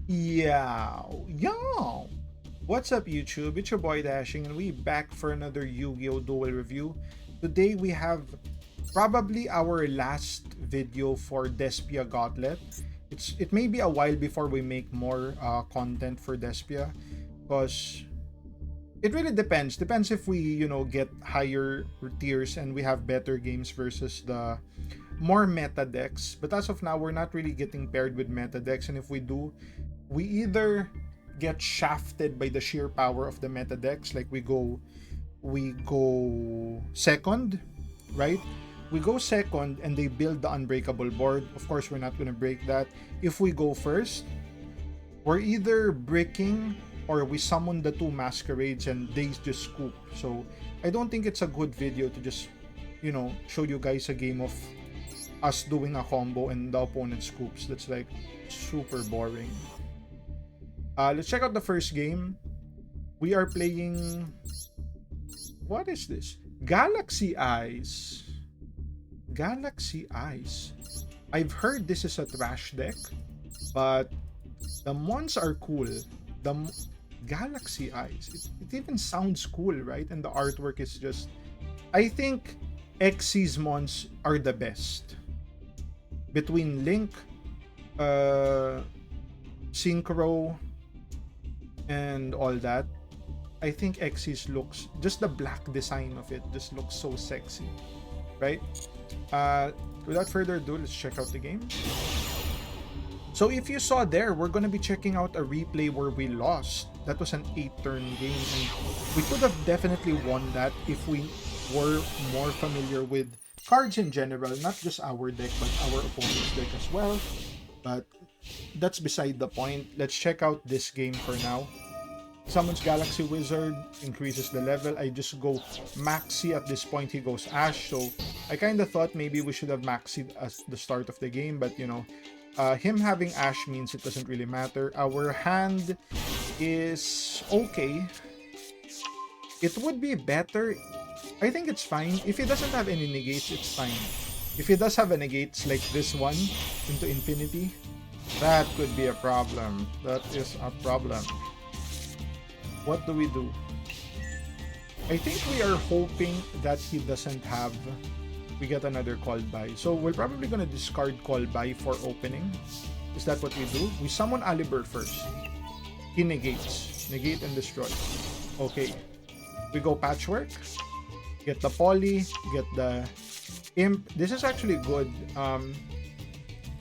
Yeah, yo! What's up, YouTube? It's your boy Dashing, and we back for another Yu-Gi-Oh! Duel review. Today we have probably our last video for Despia Gauntlet. It may be a while before we make more content for Despia, because it really depends. Depends if we get higher tiers and we have better games versus the more meta decks. But as of now, we're not really getting paired with meta decks, and if we do, we either get shafted by the sheer power of the meta decks, like we go second, right? We go second and they build the unbreakable board. Of course, we're not going to break that. If we go first, we're either breaking or we summon the two masquerades and they just scoop. So I don't think it's a good video to just show you guys a game of us doing a combo and the opponent scoops. That's like super boring. Let's check out the first game. We are playing... What is this? Galaxy Eyes. Galaxy Eyes. I've heard this is a trash deck, but the mons are cool. The Galaxy Eyes. It even sounds cool, right? And the artwork is just... I think Xyz mons are the best. Between Link, Synchro, and all that, I think Xyz looks, just the black design of it just looks so sexy, right? Without further ado, let's check out the game. So if you saw there, we're gonna be checking out a replay where we lost. That was an 8-turn game, and we could have definitely won that if we were more familiar with cards in general, not just our deck but our opponent's deck as well. But that's beside the point. Let's check out this game for now. Summons Galaxy Wizard, increases the level. I just go Maxi at this point. He goes Ash, so I kind of thought maybe we should have Maxied at the start of the game, but him having Ash means it doesn't really matter. Our hand is okay. It would be better. I think it's fine. If he doesn't have any negates, it's fine. If he does have a negates like this one into infinity, that could be a problem. That is a problem. What do we do? I think we are hoping that he doesn't have... We get another call by. So we're probably going to discard call by for opening. Is that what we do? We summon Alibur first. He negates. Negate and destroy. Okay. We go Patchwork. Get the Poly. Get the Imp. This is actually good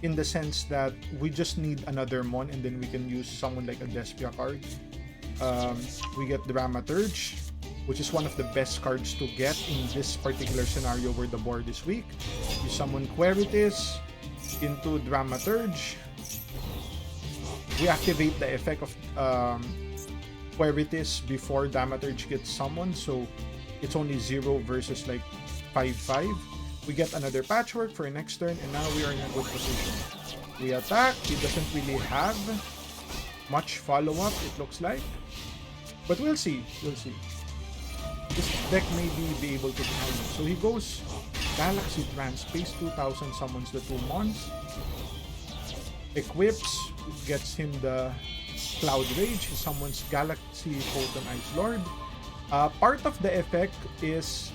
in the sense that we just need another Mon and then we can use someone like a Despia card. We get Dramaturge, which is one of the best cards to get in this particular scenario where the board is weak. You summon Queritis into Dramaturge. We activate the effect of Queritis before Dramaturge gets summoned, so it's only 0 versus like 5-5. We get another Patchwork for next turn, and now we are in a good position. We attack. He doesn't really have much follow-up, it looks like. But we'll see. We'll see. This deck may be able to behind it. So he goes Galaxy Trance, pays 2,000, summons the 2 mons. Equips, gets him the Cloud Rage. He summons Galaxy Photon Ice Lord. Part of the effect is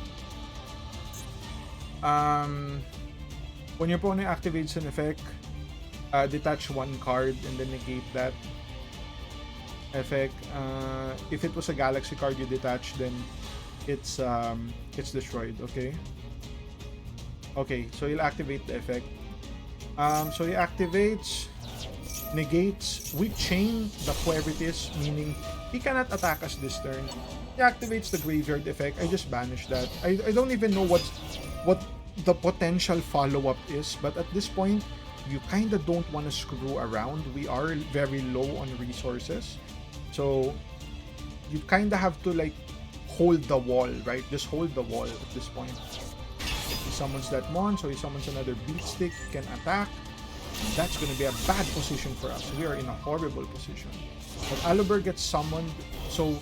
when your opponent activates an effect, detach 1 card and then negate that effect. If it was a Galaxy card you detach, then it's destroyed. Okay, so he'll activate the effect. So he activates, negates. We chain the Queritis, meaning he cannot attack us this turn. He activates the graveyard effect. I just banish that. I don't even know what the potential follow-up is, but at this point you kind of don't want to screw around. We are very low on resources, so you kind of have to like hold the wall, right? Just hold the wall at this point. He summons that mon, so he summons another Beat Stick, can attack. That's going to be a bad position for us. We are in a horrible position. But Alibur gets summoned, so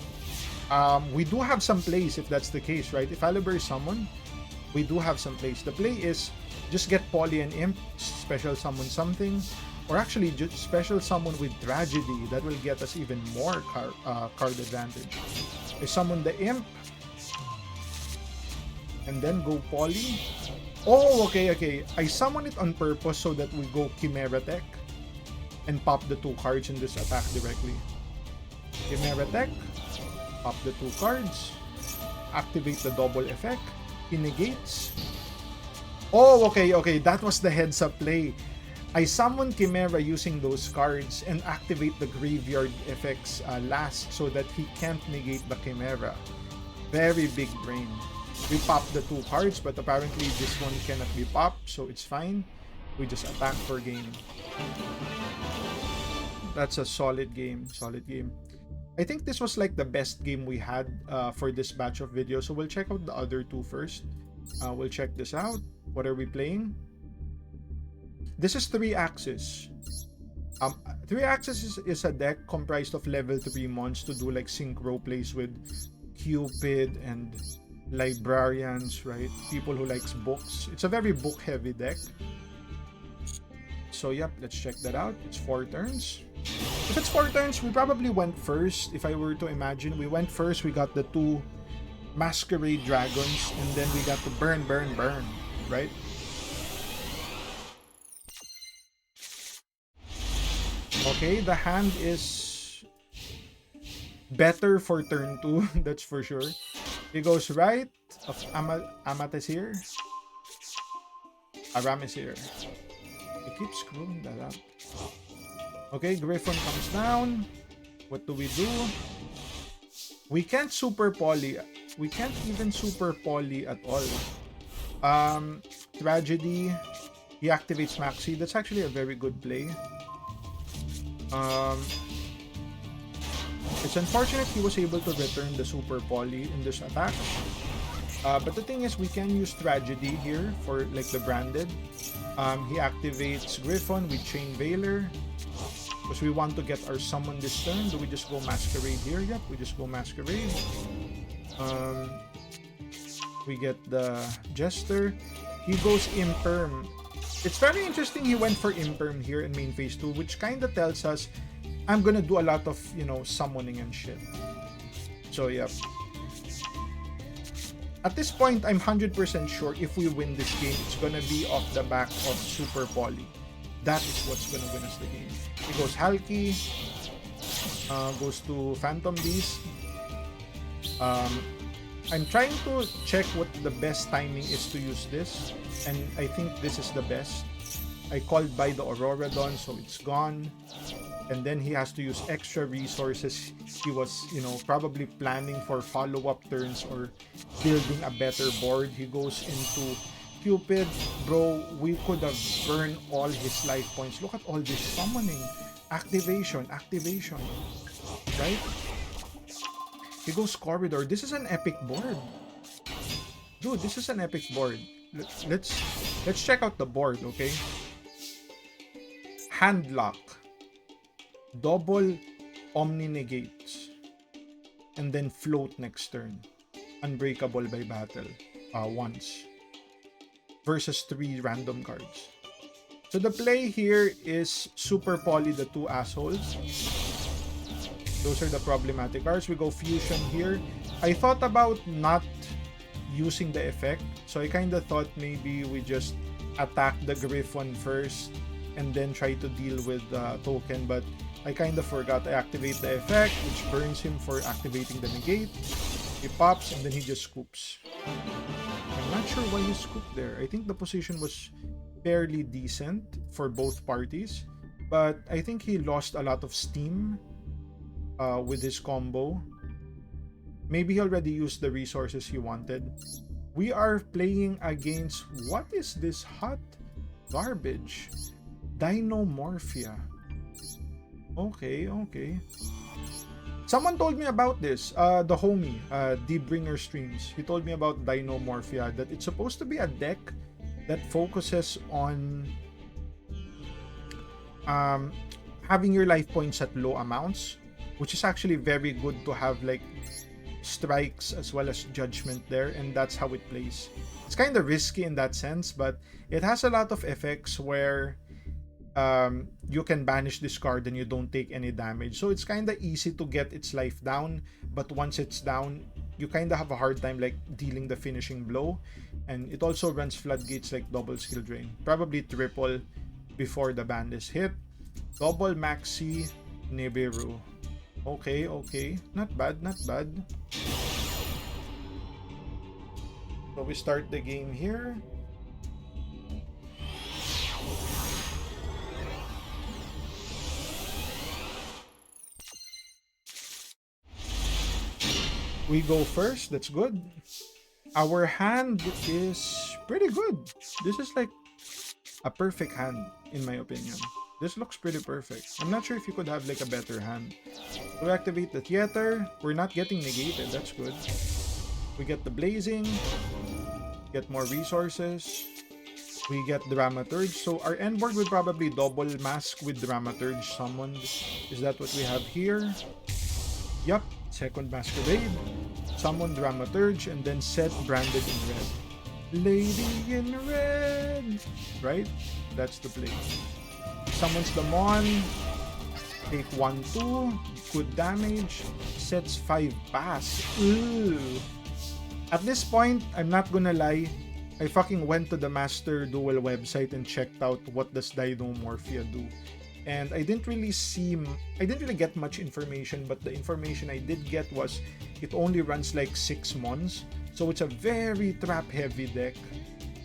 we do have some plays if that's the case, right? If Alibur is summoned, we do have some plays. The play is just get Poly and Imp, special summon something, or actually just special summon with Tragedy. That will get us even more card advantage. I summon the Imp, and then go Poly. Oh, okay. I summon it on purpose so that we go Chimera Tech and pop the 2 cards and just attack directly. Chimera Tech, pop the 2 cards, activate the double effect, he negates. Oh, okay, that was the heads up play. I summon Chimera using those cards and activate the graveyard effects last so that he can't negate the Chimera. Very big brain. We popped the 2 cards, but apparently this one cannot be popped, so it's fine. We just attack for game. That's a solid game. I think this was like the best game we had for this batch of videos, so we'll check out the other 2 first. We'll check this out. What are we playing? This is 3 Axis. 3 Axis is a deck comprised of level 3 mons to do like synchro plays with Cupid and librarians, right? People who likes books. It's a very book heavy deck. So yep, let's check that out. It's 4 turns. If it's 4 turns, we probably went first. If I were to imagine, we went first. We got the 2 Masquerade Dragons, and then we got the burn, right? Okay, the hand is better for turn 2, that's for sure. He goes right of Aramesir. He keeps screwing that up. Okay, Griffon comes down. What do? We can't super poly. We can't even super poly at all. Tragedy. He activates Maxi. That's actually a very good play. It's unfortunate he was able to return the super poly in this attack. But the thing is, we can use Tragedy here for like the branded. He activates Griffon with Chain Veiler. Because we want to get our summon this turn. Do we just go Masquerade here? Yep, we just go Masquerade. We get the Jester. He goes Imperm. It's very interesting he went for Imperm here in main phase 2, which kind of tells us I'm gonna do a lot of, summoning and shit. So, yep. At this point, I'm 100% sure if we win this game, it's gonna be off the back of Super Poly. That is what's gonna win us the game. He goes Halki, goes to Phantom Beast. I'm trying to check what the best timing is to use this, and I think this is the best. I called by the Auroradon, so it's gone. And then he has to use extra resources. He was, probably planning for follow-up turns or building a better board. He goes into Cupid. Bro, we could have burned all his life points. Look at all this summoning. Activation. Right? He goes Corridor. This is an epic board. Dude, this is an epic board. Let's check out the board, okay? Handlock. Double Omni Negates. And then float next turn. Unbreakable by battle. Once. Versus 3 random cards. So the play here is Super Poly the 2 assholes. Those are the problematic cards. We go Fusion here. I thought about not using the effect. So I kind of thought maybe we just attack the Griffon first and then try to deal with the token. But I kind of forgot. I activate the effect, which burns him for activating the negate. He pops and then he just scoops. I'm not sure why he scooped there. I think the position was fairly decent for both parties. But I think he lost a lot of steam with his combo. Maybe he already used the resources he wanted. We are playing against... What is this hot garbage? Dino Morphia. Okay. Someone told me about this. The homie, Deebringer Streams. He told me about Dino Morphia, that it's supposed to be a deck that focuses on having your life points at low amounts, which is actually very good to have like strikes as well as judgment there, and that's how it plays. It's kind of risky in that sense, but it has a lot of effects where you can banish this card and you don't take any damage. So it's kind of easy to get its life down, but once it's down, you kind of have a hard time like dealing the finishing blow. And it also runs floodgates like double skill drain, probably triple before the ban is hit. Double maxi Nibiru. Okay, okay, not bad, not bad. So we start the game here. We go first, that's good. Our hand is pretty good. This is like a perfect hand, in my opinion. This looks pretty perfect. I'm not sure if you could have like a better hand. We activate the theater. We're not getting negated, that's good. We get the blazing, get more resources. We get Dramaturge. So our end board would probably double mask with Dramaturge summoned. Is that what we have here? Yup. Second Masquerade, summon Dramaturge, and then set branded in red. Lady in red! Right? That's the play. Summons the Mon, take 1-2, good damage, sets 5 pass. Ooh. At this point, I'm not gonna lie, I fucking went to the Master Duel website and checked out what does Dino Morphia do. And I didn't really get much information, but the information I did get was it only runs like 6 mons, so it's a very trap heavy deck.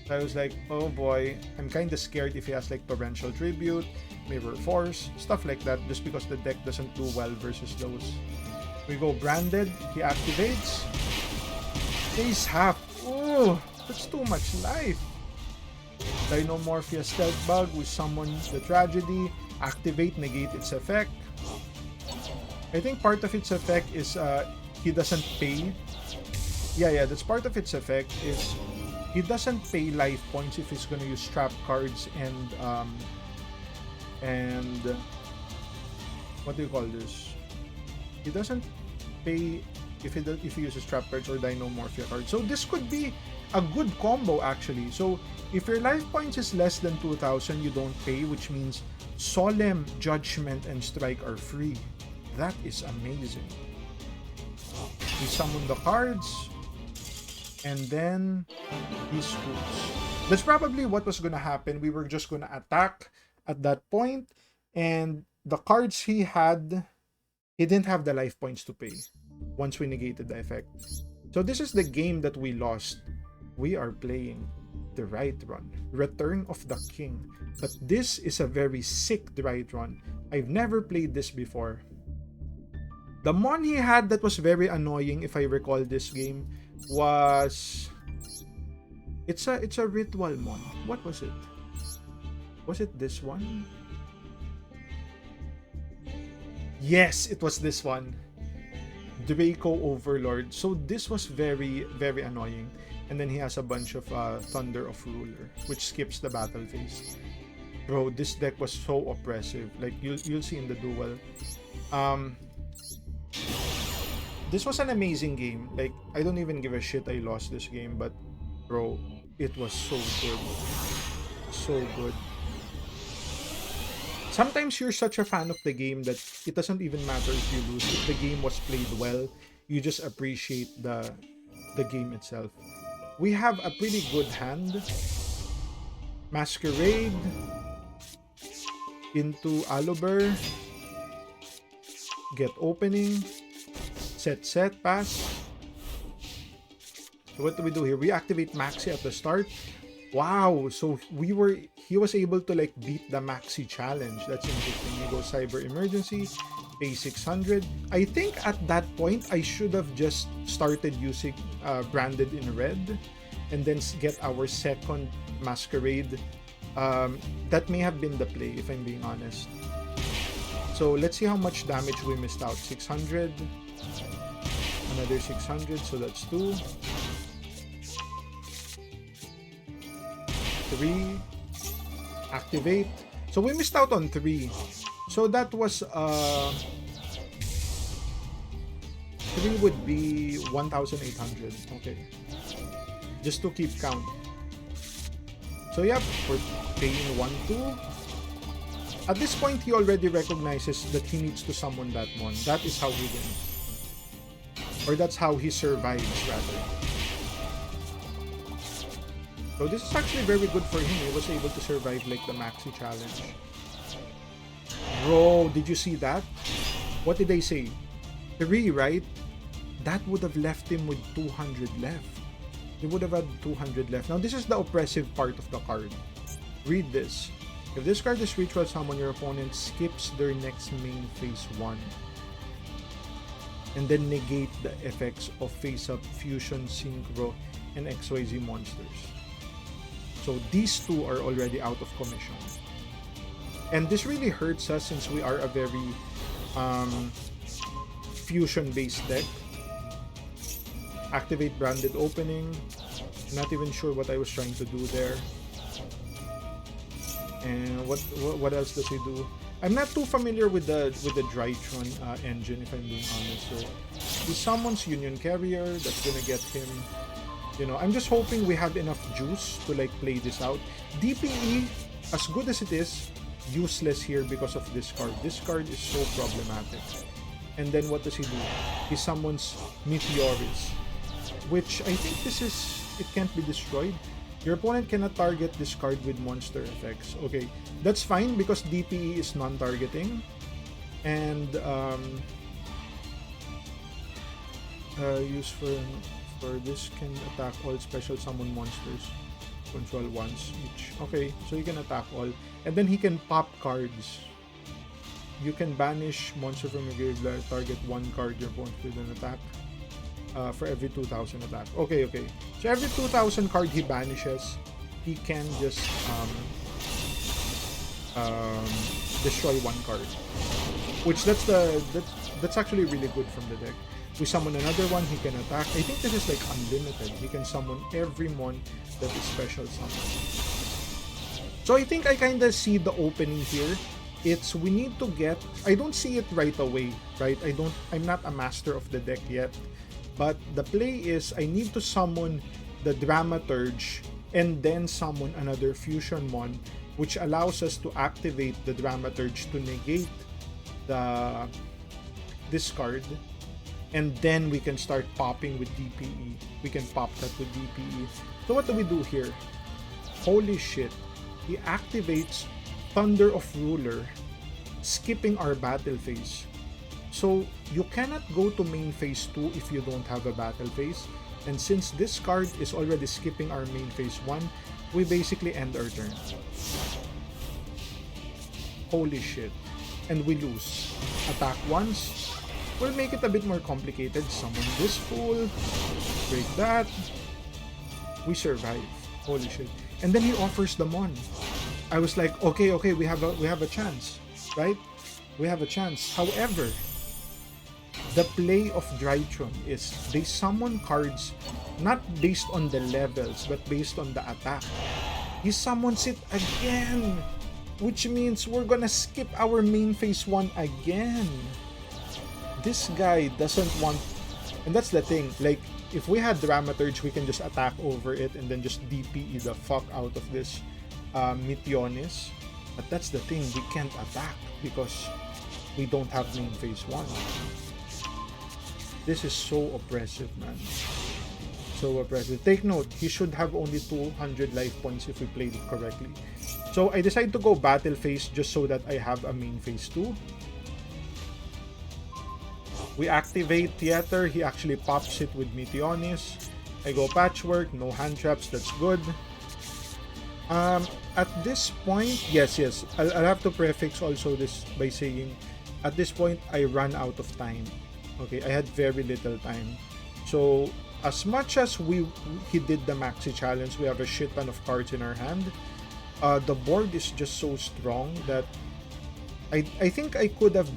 So I was like, oh boy, I'm kind of scared if he has like Torrential Tribute, Mirror Force, stuff like that, just because the deck doesn't do well versus those. We go branded, he activates, Ace half. Oh, that's too much life. Dino Morphia Stealth Bug, we summon the Tragedy, activate, negate its effect. I think part of its effect is he doesn't pay. Yeah, that's part of its effect is he doesn't pay life points if he's gonna use trap cards and what do you call this? He doesn't pay if he uses trap cards or Dino Morphia cards. So this could be a good combo actually. So if your life points is less than 2,000, you don't pay, which means Solemn, Judgment, and Strike are free. That is amazing. We summon the cards, and then he scoops. That's probably what was gonna happen. We were just gonna attack at that point, and the cards he had, he didn't have the life points to pay once we negated the effect. So this is the game that we lost. We are playing the right run, Return of the King, but this is a very sick right run. I've never played this before. The mon he had that was very annoying, if I recall this game, was it's a ritual mon. What was it? Was it this one? Yes, it was this one, Draco Overlord. So this was very, very annoying. And then he has a bunch of Thunder of Ruler, which skips the battle phase. Bro, this deck was so oppressive. Like, you'll see in the duel. This was an amazing game. Like, I don't even give a shit I lost this game, but bro, it was so good. So good. Sometimes you're such a fan of the game that it doesn't even matter if you lose. If the game was played well, you just appreciate the game itself. We have a pretty good hand. Masquerade into Aluber. Get opening. Set, pass. So what do we do here? We activate Maxi at the start. Wow, so he was able to like beat the Maxi challenge. That's interesting. We go Cyber Emergency, pay 600. I think at that point I should have just started using branded in red and then get our second Masquerade. That may have been the play if I'm being honest. So let's see how much damage we missed out. 600, another 600, so that's 2. 3, activate. So we missed out on 3. So that was 3 would be 1,800. Okay, just to keep count. So yep, we're paying 1-2. At this point, he already recognizes that he needs to summon that mon. That is how he wins. Or that's how he survives, rather. So this is actually very good for him. He was able to survive like the maxi challenge. Bro, did you see that? What did they say? 3, right? That would have left him with 200 left. He would have had 200 left. Now, this is the oppressive part of the card. Read this. If this card is ritual summon, your opponent skips their next main phase 1. And then negate the effects of face-up, fusion, synchro, and XYZ monsters. So these two are already out of commission. And this really hurts us since we are a very fusion-based deck. Activate branded opening. Not even sure what I was trying to do there. And what else does he do? I'm not too familiar with the Drytron engine, if I'm being honest. So he summons Union Carrier. That's gonna get him. You know, I'm just hoping we have enough juice to like play this out. DPE, as good as it is, useless here because of this card. This card is so problematic. And then what does he do? He summons Meteoris, which I think this is, it can't be destroyed. Your opponent cannot target this card with monster effects. Okay, that's fine because DPE is non-targeting. And use for this can attack all special summon monsters. Control once each. Okay, so he can attack all. And then he can pop cards. You can banish monster from your graveyard, target one card your opponent with an attack. For every 2,000 attack. Okay. So every 2,000 card he banishes, he can just destroy one card. Which that's actually really good from the deck. We summon another one, he can attack. I think this is like unlimited. He can summon every mon that is special summon. So I think I kind of see the opening here. It's we need to get. I don't see it right away, right? I'm not a master of the deck yet. But the play is I need to summon the Dramaturge and then summon another fusion mon, which allows us to activate the Dramaturge to negate the discard, and then we can start popping with DPE. We can pop that with DPE. So what do we do here? Holy shit. He activates Thunder of Ruler, skipping our battle phase. So you cannot go to main phase 2 if you don't have a battle phase. And since this card is already skipping our main phase 1, we basically end our turn. Holy shit. And we lose. Attack once. We'll make it a bit more complicated. Summon this fool. Break that. We survive. Holy shit. And then he offers the mon. I was like, okay, we have a chance. Right? We have a chance. However, the play of Drytron is they summon cards not based on the levels but based on the attack. He summons it again, which means we're gonna skip our main phase 1 again. This guy doesn't want, and that's the thing, like if we had Dramaturge, we can just attack over it and then just DPE the fuck out of this Meteonis. But that's the thing, we can't attack because we don't have main phase 1. This is so oppressive, man. So oppressive. Take note, he should have only 200 life points if we played it correctly. So I decided to go battle phase just so that I have a main phase 2. We activate Theater. He actually pops it with Meteonis. I go Patchwork. No hand traps. That's good. At this point, yes. I'll have to prefix also this by saying, at this point, I run out of time. Okay, I had very little time. So, as much as he did the maxi challenge, we have a shit ton of cards in our hand. The board is just so strong that I think I could have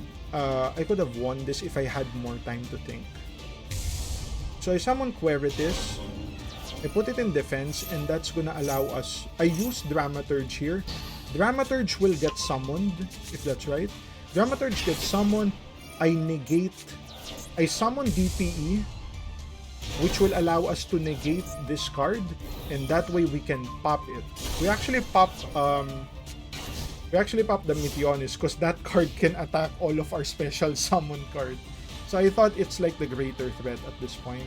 won this if I had more time to think. So I summon Queritis. I put it in defense, and that's gonna allow us. I use Dramaturge here. Dramaturge will get summoned, if that's right. Dramaturge gets summoned. I summon DPE, which will allow us to negate this card, and that way we can pop it. We actually pop We actually popped the Meteonis because that card can attack all of our special summon card. So I thought it's like the greater threat at this point.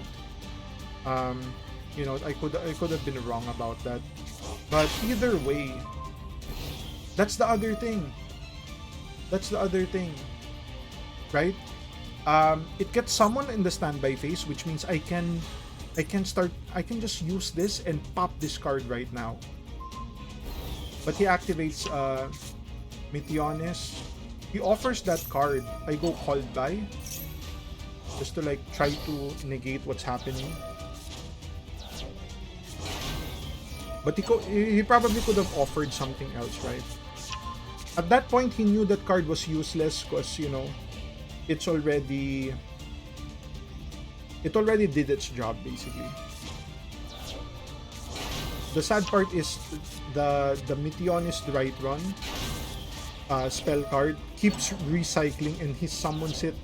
You know, I could have been wrong about that. But either way, that's the other thing. That's the other thing. Right? It gets summoned in the standby phase, which means I can just use this and pop this card right now. But he activates Meteonis. He offers that card. I go Called By just to like try to negate what's happening. But he probably could have offered something else, right? At that point, he knew that card was useless because, you know, it already did its job, basically. The sad part is the Meteonis Right Run spell card keeps recycling and he summons it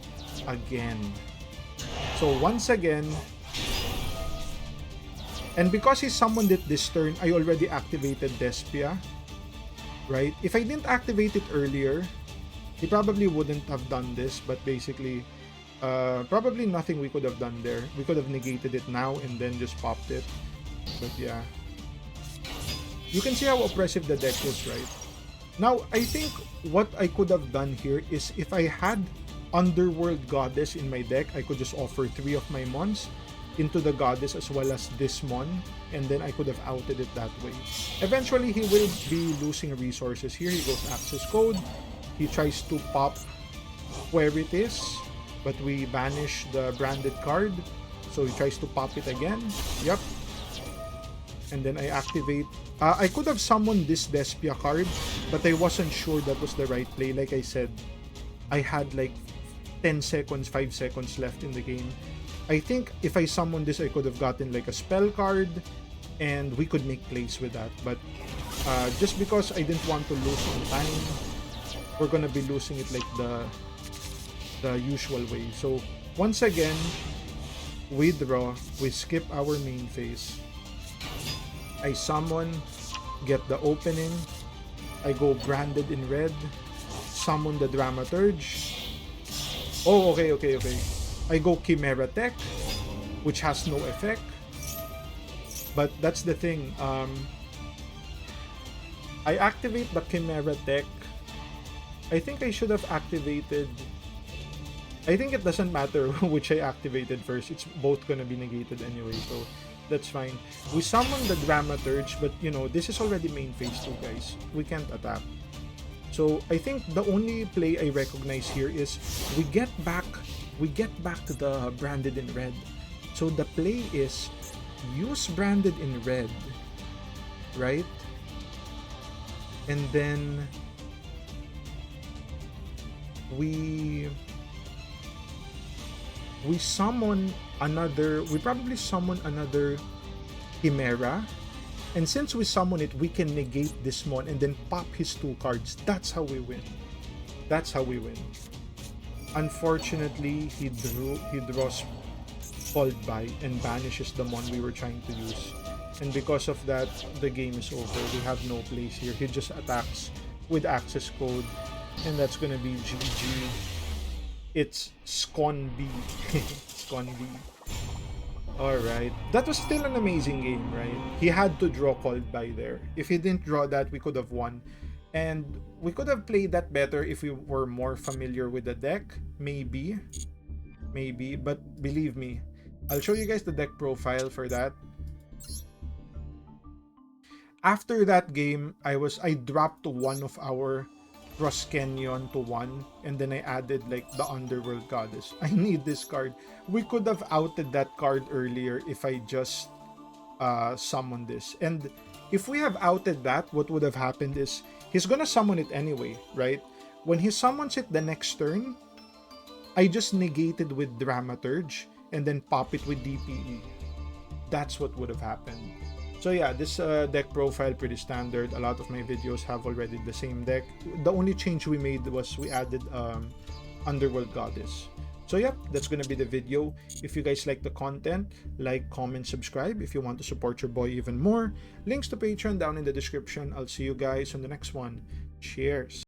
again. So once again, and because he summoned it this turn, I already activated Despia, right? If I didn't activate it earlier, he probably wouldn't have done this, but basically, probably nothing we could have done there. We could have negated it now and then just popped it. But yeah. You can see how oppressive the deck is, right? Now, I think what I could have done here is if I had Underworld Goddess in my deck, I could just offer 3 of my mons into the Goddess as well as this mon, and then I could have outed it that way. Eventually, he will be losing resources. Here he goes access code. He tries to pop where it is, but we banish the branded card. So he tries to pop it again. Yep. And then I activate. I could have summoned this Despia card, but I wasn't sure that was the right play. Like I said, I had like 10 seconds, 5 seconds left in the game. I think if I summoned this, I could have gotten like a spell card and we could make plays with that. But just because I didn't want to lose on time, we're gonna be losing it like the usual way. So once again, we draw, we skip our main phase. I summon, get the opening, I go branded in red, summon the Dramaturge. Oh, okay. I go Chimera Tech, which has no effect. But that's the thing. I activate the Chimera Tech. I think I should have activated. I think it doesn't matter which I activated first. It's both gonna be negated anyway, so that's fine. We summon the Dramaturge, but you know, this is already main phase 2, guys. We can't attack. So I think the only play I recognize here is we get back to the branded in red. So the play is use branded in red, right? And then we summon another, we probably summon another Chimera. And since we summon it, we can negate this mon and then pop his 2 cards. That's how we win. That's how we win. Unfortunately, he draws Called By and banishes the mon we were trying to use. And because of that, the game is over. We have no place here. He just attacks with access code. And that's gonna be GG. It's Scon B. Scon B. Alright. That was still an amazing game, right? He had to draw Called By there. If he didn't draw that, we could have won. And we could have played that better if we were more familiar with the deck. Maybe. But believe me, I'll show you guys the deck profile for that. After that game, I dropped one of our Cross Canyon to 1, and then I added like the Underworld Goddess. I need this card. We could have outed that card earlier if I just summoned this. And if we have outed that, what would have happened is he's gonna summon it anyway, right? When he summons it the next turn, I just negated with Dramaturge and then pop it with DPE. That's what would have happened. So yeah, this deck profile pretty standard. A lot of my videos have already the same deck. The only change we made was we added Underworld Goddess. So yeah, that's gonna be the video. If you guys like the content, like, comment, subscribe. If you want to support your boy even more, links to Patreon down in the description. I'll see you guys on the next one. Cheers.